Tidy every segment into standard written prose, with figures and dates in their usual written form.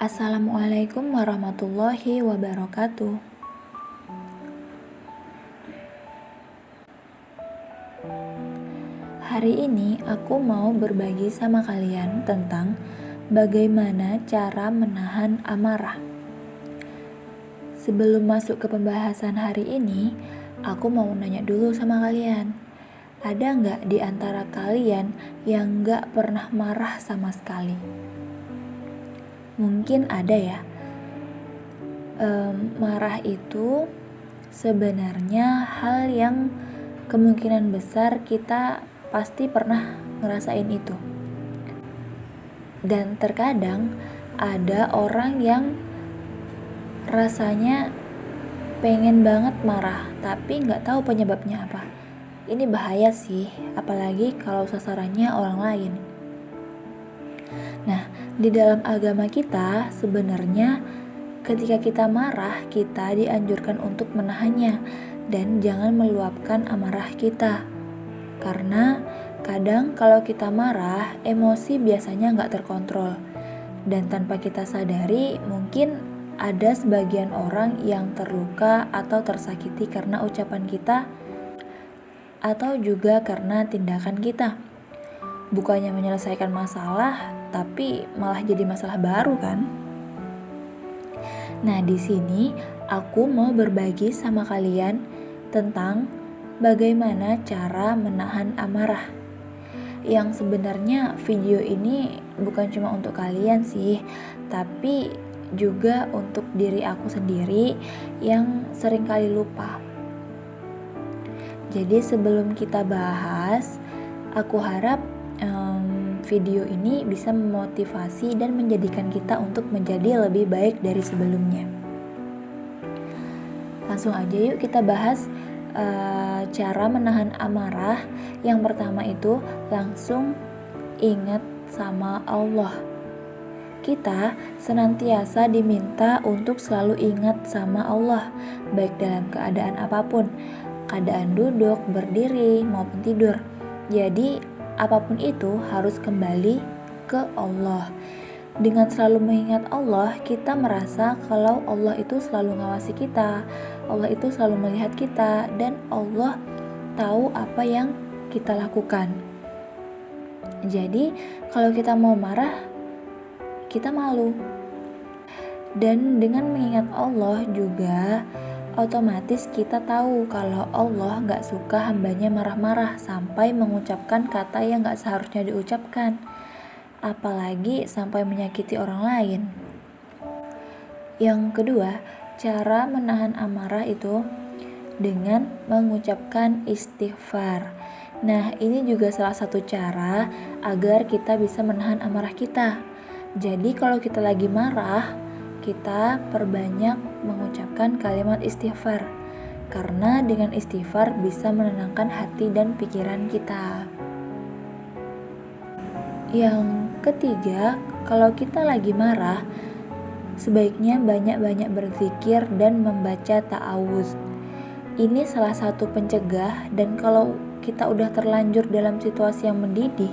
Assalamualaikum warahmatullahi wabarakatuh. Hari ini aku mau berbagi sama kalian tentang bagaimana cara menahan amarah. Sebelum masuk ke pembahasan hari ini, aku mau nanya dulu sama kalian. Ada nggak di antara kalian yang nggak pernah marah sama sekali? Mungkin ada ya. Marah itu sebenarnya hal yang kemungkinan besar kita pasti pernah ngerasain itu. Dan terkadang ada orang yang rasanya pengen banget marah tapi nggak tahu penyebabnya apa. Ini bahaya sih, apalagi kalau sasarannya orang lain. Nah, di dalam agama kita sebenarnya ketika kita marah, kita dianjurkan untuk menahannya dan jangan meluapkan amarah kita. Karena kadang kalau kita marah, emosi biasanya nggak terkontrol. Dan tanpa kita sadari, mungkin ada sebagian orang yang terluka atau tersakiti karena ucapan kita atau juga karena tindakan kita. Bukannya menyelesaikan masalah, tapi malah jadi masalah baru kan? Nah, di sini aku mau berbagi sama kalian tentang bagaimana cara menahan amarah. Yang sebenarnya video ini bukan cuma untuk kalian sih, tapi juga untuk diri aku sendiri yang seringkali lupa. Jadi sebelum kita bahas, aku harap video ini bisa memotivasi dan menjadikan kita untuk menjadi lebih baik dari sebelumnya. Langsung aja yuk kita bahas cara menahan amarah. Yang pertama itu langsung ingat sama Allah. Kita senantiasa diminta untuk selalu ingat sama Allah, baik dalam keadaan apapun, keadaan duduk, berdiri, maupun tidur. Jadi apapun itu harus kembali ke Allah. Dengan selalu mengingat Allah, kita merasa kalau Allah itu selalu ngawasi kita, Allah itu selalu melihat kita, dan Allah tahu apa yang kita lakukan. Jadi kalau kita mau marah, kita malu. Dan dengan mengingat Allah juga otomatis kita tahu kalau Allah gak suka hambanya marah-marah sampai mengucapkan kata yang gak seharusnya diucapkan, apalagi sampai menyakiti orang lain. Yang kedua, cara menahan amarah itu dengan mengucapkan istighfar. Nah, ini juga salah satu cara agar kita bisa menahan amarah kita. Jadi kalau kita lagi marah, kita perbanyak mengucapkan kalimat istighfar. Karena dengan istighfar bisa menenangkan hati dan pikiran kita. Yang ketiga, kalau kita lagi marah, sebaiknya banyak-banyak berzikir dan membaca ta'awudz. Ini salah satu pencegah, dan kalau kita udah terlanjur dalam situasi yang mendidih,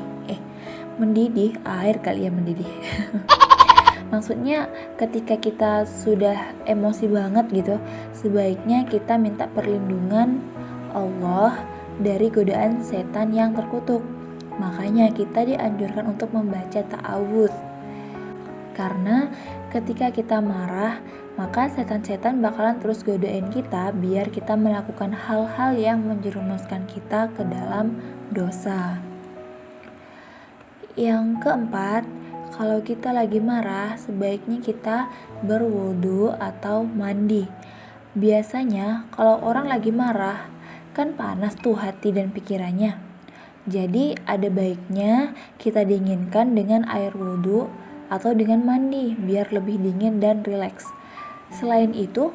maksudnya ketika kita sudah emosi banget gitu, sebaiknya kita minta perlindungan Allah dari godaan setan yang terkutuk. Makanya kita dianjurkan untuk membaca ta'awudz. Karena ketika kita marah, maka setan-setan bakalan terus godain kita biar kita melakukan hal-hal yang menjerumuskan kita ke dalam dosa. Yang keempat, kalau kita lagi marah, sebaiknya kita berwudu atau mandi. Biasanya kalau orang lagi marah, kan panas tuh hati dan pikirannya. Jadi ada baiknya kita dinginkan dengan air wudu atau dengan mandi biar lebih dingin dan rileks. Selain itu,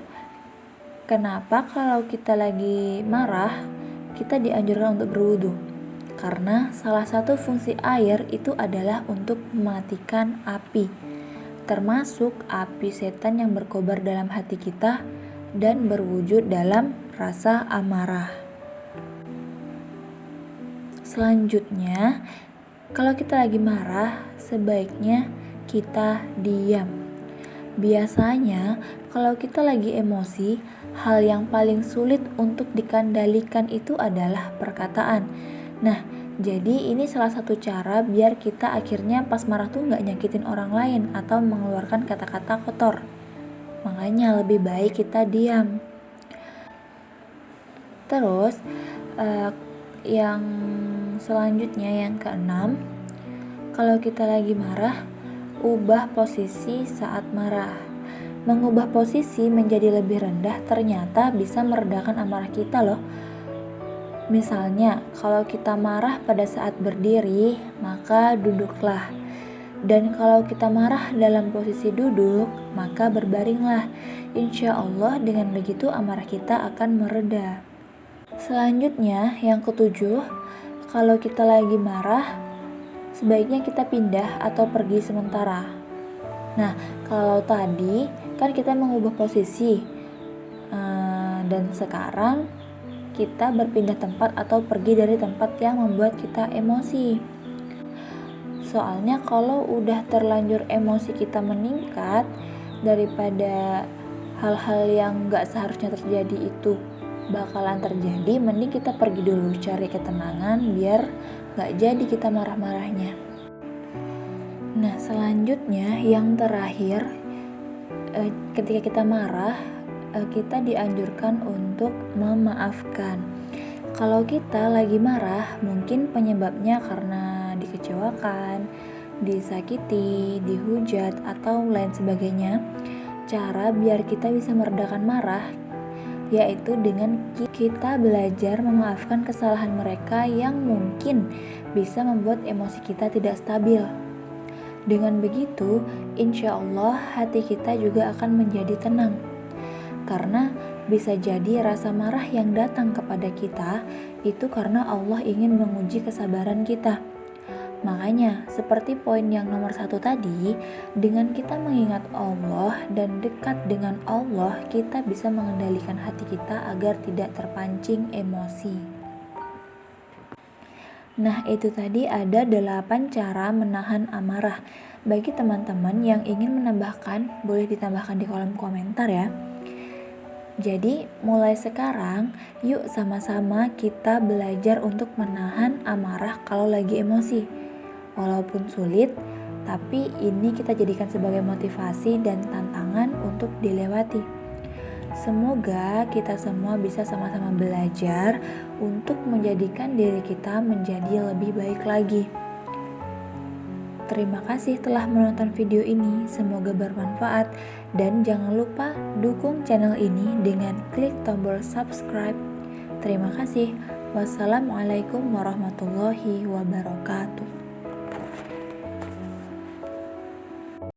kenapa kalau kita lagi marah, kita dianjurkan untuk berwudu? Karena salah satu fungsi air itu adalah untuk mematikan api, termasuk api setan yang berkobar dalam hati kita dan berwujud dalam rasa amarah. Selanjutnya, kalau kita lagi marah, sebaiknya kita diam. Biasanya, kalau kita lagi emosi, hal yang paling sulit untuk dikendalikan itu adalah perkataan. Nah, jadi ini salah satu cara biar kita akhirnya pas marah tuh nggak nyakitin orang lain atau mengeluarkan kata-kata kotor. Makanya lebih baik kita diam. Terus, yang selanjutnya yang keenam, kalau kita lagi marah, ubah posisi saat marah. Mengubah posisi menjadi lebih rendah ternyata bisa meredakan amarah kita loh. Misalnya, kalau kita marah pada saat berdiri, maka duduklah. Dan kalau kita marah dalam posisi duduk, maka berbaringlah. Insya Allah dengan begitu amarah kita akan mereda. Selanjutnya, yang ketujuh, kalau kita lagi marah, sebaiknya kita pindah atau pergi sementara. Nah, kalau tadi kan kita mengubah posisi, dan sekarang kita berpindah tempat atau pergi dari tempat yang membuat kita emosi. Soalnya kalau udah terlanjur emosi kita meningkat, daripada hal-hal yang gak seharusnya terjadi itu bakalan terjadi, mending kita pergi dulu cari ketenangan biar gak jadi kita marah-marahnya. Nah, selanjutnya yang terakhir, ketika kita marah, kita dianjurkan untuk memaafkan. Kalau kita lagi marah, mungkin penyebabnya karena dikecewakan, disakiti, dihujat, atau lain sebagainya. Cara biar kita bisa meredakan marah yaitu dengan kita belajar memaafkan kesalahan mereka yang mungkin bisa membuat emosi kita tidak stabil. Dengan begitu, insya Allah hati kita juga akan menjadi tenang. Karena bisa jadi rasa marah yang datang kepada kita itu karena Allah ingin menguji kesabaran kita. Makanya, seperti poin yang nomor 1 tadi, dengan kita mengingat Allah dan dekat dengan Allah, kita bisa mengendalikan hati kita agar tidak terpancing emosi. Nah, itu tadi ada 8 cara menahan amarah. Bagi teman-teman yang ingin menambahkan, boleh ditambahkan di kolom komentar ya. Jadi, mulai sekarang, yuk sama-sama kita belajar untuk menahan amarah kalau lagi emosi. Walaupun sulit, tapi ini kita jadikan sebagai motivasi dan tantangan untuk dilewati. Semoga kita semua bisa sama-sama belajar untuk menjadikan diri kita menjadi lebih baik lagi. Terima kasih telah menonton video ini, semoga bermanfaat dan jangan lupa dukung channel ini dengan klik tombol subscribe. Terima kasih. Wassalamualaikum warahmatullahi wabarakatuh.